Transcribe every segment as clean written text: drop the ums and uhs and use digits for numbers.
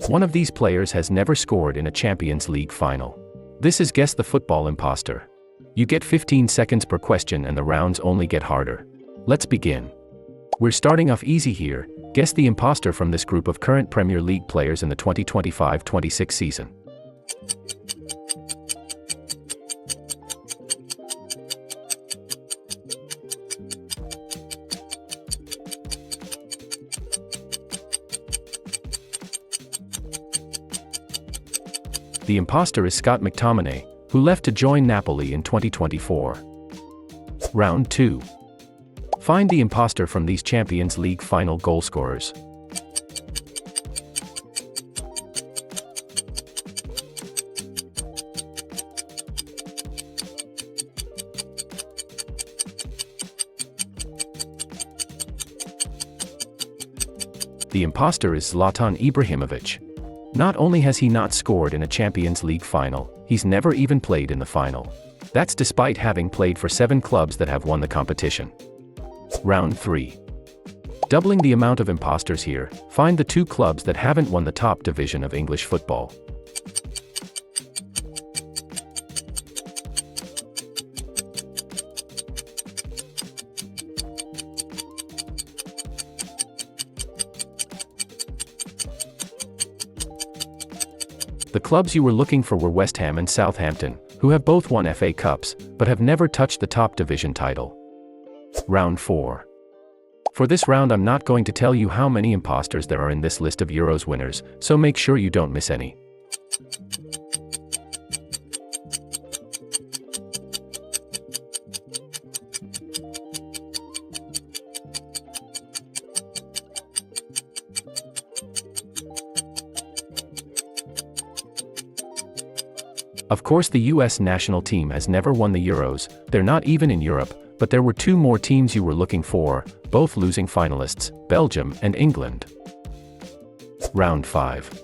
One of these players has never scored in a Champions League final. This is Guess the Football Imposter. You get 15 seconds per question and the rounds only get harder. Let's begin. We're starting off easy here. Guess the imposter from this group of current Premier League players in the 2025-26 season. The imposter is Scott McTominay, who left to join Napoli in 2024. Round 2. Find the imposter from these Champions League final goalscorers. The imposter is Zlatan Ibrahimovic. Not only has he not scored in a Champions League final, he's never even played in the final. That's despite having played for 7 clubs that have won the competition. Round 3. Doubling the amount of imposters here, find the 2 clubs that haven't won the top division of English football. The clubs you were looking for were West Ham and Southampton, who have both won FA Cups, but have never touched the top division title. Round 4. For this round I'm not going to tell you how many imposters there are in this list of Euros winners, so make sure you don't miss any. Of course, the US national team has never won the Euros, they're not even in Europe, but there were 2 more teams you were looking for, both losing finalists, Belgium and England. Round 5.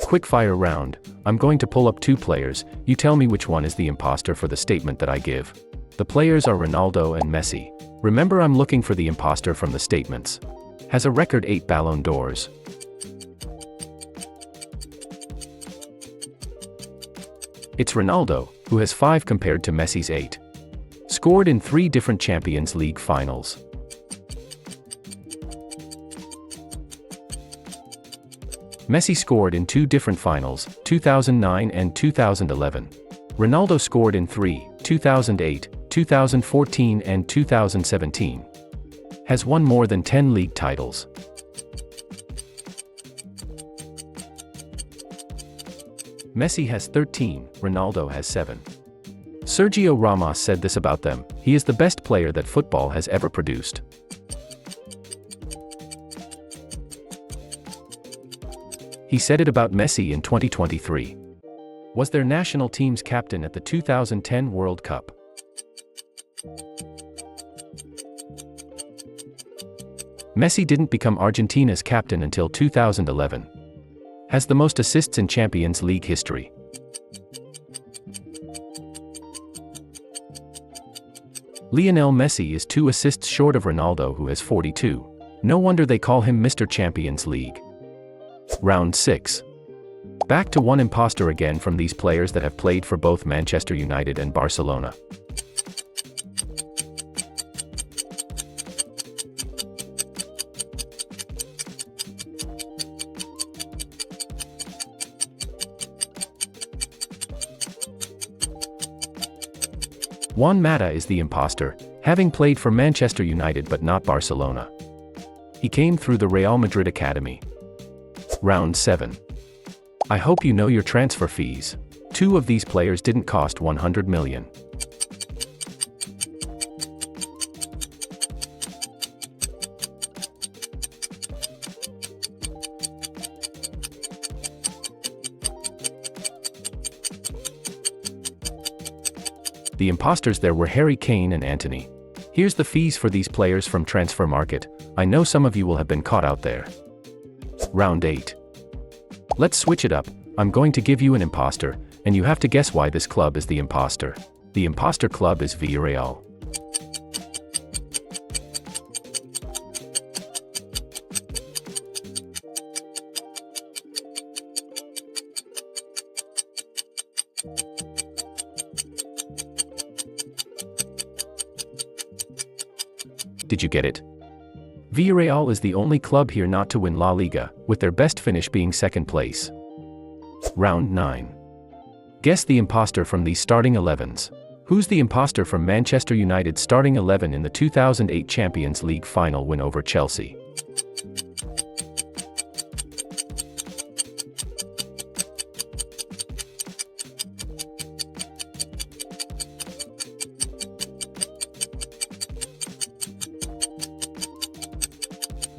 Quickfire round. I'm going to pull up 2 players, you tell me which one is the imposter for the statement that I give. The players are Ronaldo and Messi. Remember, I'm looking for the imposter from the statements. Has a record 8 Ballon d'Ors. It's Ronaldo, who has 5 compared to Messi's 8. Scored in 3 different Champions League finals. Messi scored in 2 different finals, 2009 and 2011. Ronaldo scored in 3, 2008, 2014 and 2017. Has won more than 10 league titles. Messi has 13, Ronaldo has 7. Sergio Ramos said this about them: he is the best player that football has ever produced. He said it about Messi in 2023. Was their national team's captain at the 2010 World Cup. Messi didn't become Argentina's captain until 2011. Has the most assists in Champions League history. Lionel Messi is 2 assists short of Ronaldo, who has 42. No wonder they call him Mr. Champions League. Round 6. Back to 1 imposter again from these players that have played for both Manchester United and Barcelona. Juan Mata is the imposter, having played for Manchester United but not Barcelona. He came through the Real Madrid academy. Round 7. I hope you know your transfer fees. 2 of these players didn't cost 100 million. The imposters there were Harry Kane and Antony. Here's the fees for these players from Transfer Market. I know some of you will have been caught out there. Round 8. Let's switch it up. I'm going to give you an imposter, and you have to guess why this club is the imposter. The imposter club is Villarreal. Did you get it? Villarreal is the only club here not to win La Liga, with their best finish being second place. Round 9. Guess the imposter from these starting 11s. Who's the imposter from Manchester United's starting 11 in the 2008 Champions League final win over Chelsea?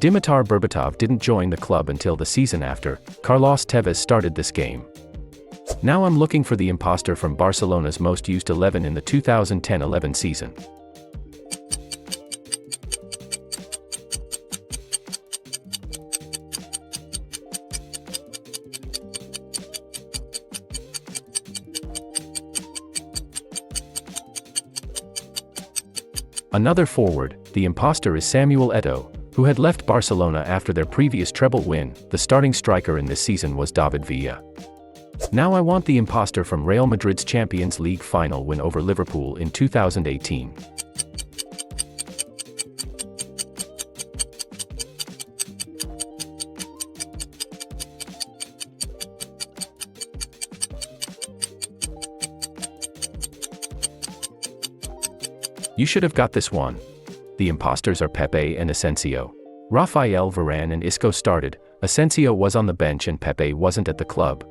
Dimitar Berbatov didn't join the club until the season after Carlos Tevez started this game. Now I'm looking for the imposter from Barcelona's most used 11 in the 2010-11 season. Another forward, the imposter is Samuel Eto'o, who had left Barcelona after their previous treble win. The starting striker in this season was David Villa. Now I want the imposter from Real Madrid's Champions League final win over Liverpool in 2018. You should have got this one. The imposters are Pepe and Asensio. Rafael Varane and Isco started, Asensio was on the bench and Pepe wasn't at the club.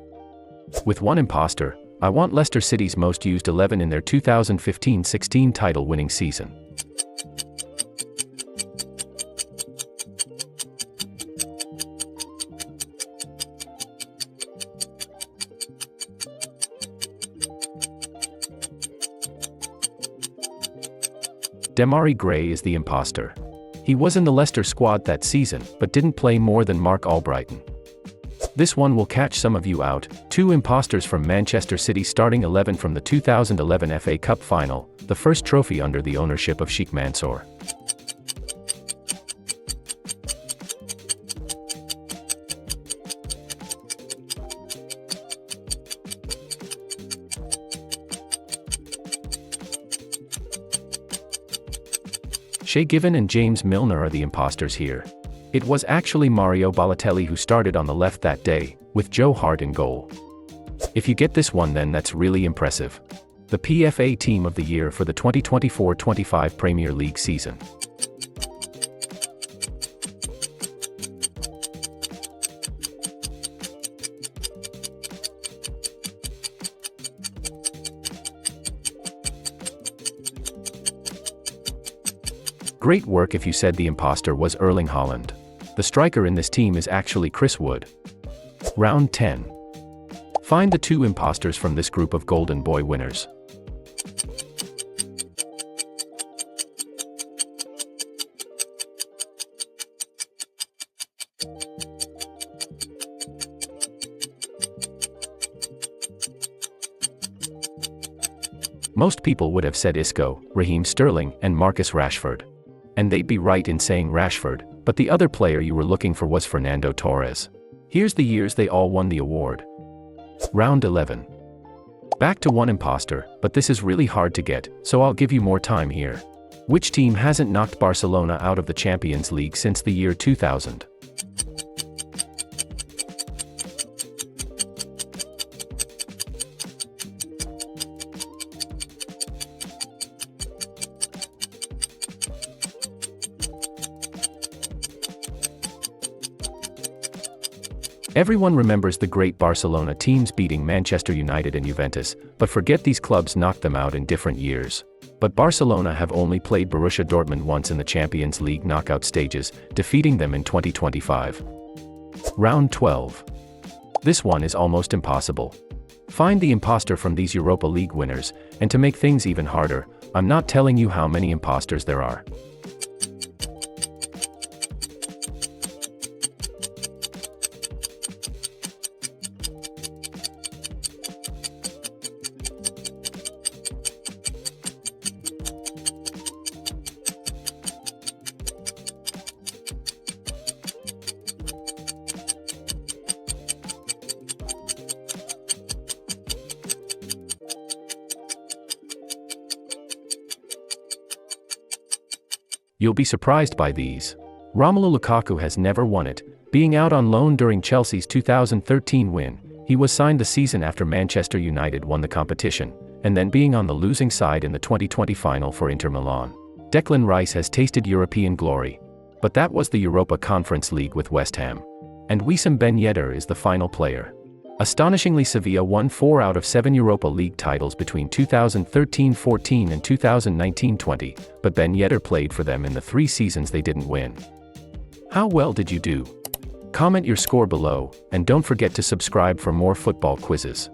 With one imposter, I want Leicester City's most used 11 in their 2015-16 title-winning season. Demarai Gray is the imposter. He was in the Leicester squad that season, but didn't play more than Mark Albrighton. This one will catch some of you out. Two imposters from Manchester City starting 11 from the 2011 FA Cup final, the first trophy under the ownership of Sheikh Mansour. Shay Given and James Milner are the imposters here. It was actually Mario Balotelli who started on the left that day, with Joe Hart in goal. If you get this one, then that's really impressive. The PFA Team of the Year for the 2024-25 Premier League season. Great work if you said the imposter was Erling Haaland. The striker in this team is actually Chris Wood. Round 10. Find the two imposters from this group of Golden Boy winners. Most people would have said Isco, Raheem Sterling, and Marcus Rashford. And they'd be right in saying Rashford, but the other player you were looking for was Fernando Torres. Here's the years they all won the award. Round 11. Back to one imposter, but this is really hard to get, so I'll give you more time here. Which team hasn't knocked Barcelona out of the Champions League since the year 2000? Everyone remembers the great Barcelona teams beating Manchester United and Juventus, but forget these clubs knocked them out in different years. But Barcelona have only played Borussia Dortmund once in the Champions League knockout stages, defeating them in 2025. Round 12. This one is almost impossible. Find the imposter from these Europa League winners, and to make things even harder, I'm not telling you how many imposters there are. You'll be surprised by these. Romelu Lukaku has never won it, being out on loan during Chelsea's 2013 win. He was signed the season after Manchester United won the competition, and then being on the losing side in the 2020 final for Inter Milan. Declan Rice has tasted European glory, but that was the Europa Conference League with West Ham. And Wissam Ben Yedder is the final player. Astonishingly, Sevilla won 4 out of 7 Europa League titles between 2013-14 and 2019-20, but Ben Yedder played for them in the 3 seasons they didn't win. How well did you do? Comment your score below, and don't forget to subscribe for more football quizzes.